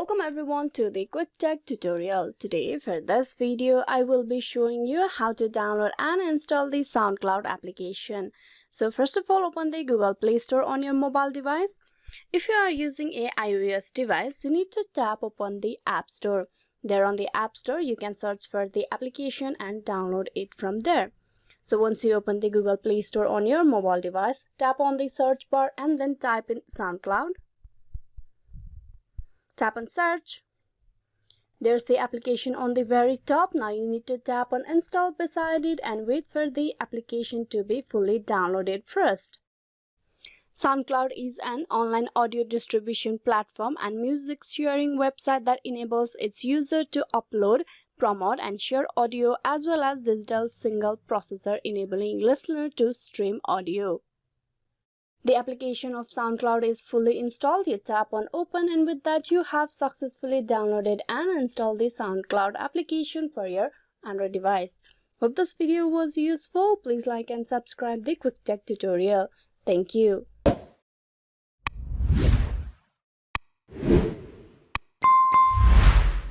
Welcome everyone to the Quick Tech tutorial. Today for this video I will be showing you how to download and install the SoundCloud application. So first of all, open the Google Play Store on your mobile device. If you are using a iOS device, you need to tap upon the App Store. There on the App Store you can search for the application and download it from there. So once you open the Google Play Store on your mobile device, tap on the search bar and then type in SoundCloud. Tap on search. There's the application on the very top. Now you need to tap on install beside it and wait for the application to be fully downloaded first. SoundCloud is an online audio distribution platform and music sharing website that enables its users to upload, promote and share audio as well as digital signal processor, enabling listeners to stream audio. The application of SoundCloud is fully installed. You tap on open and with that you have successfully downloaded and installed the SoundCloud application for your Android device. Hope this video was useful. Please like and subscribe the Quick Tech tutorial. Thank you.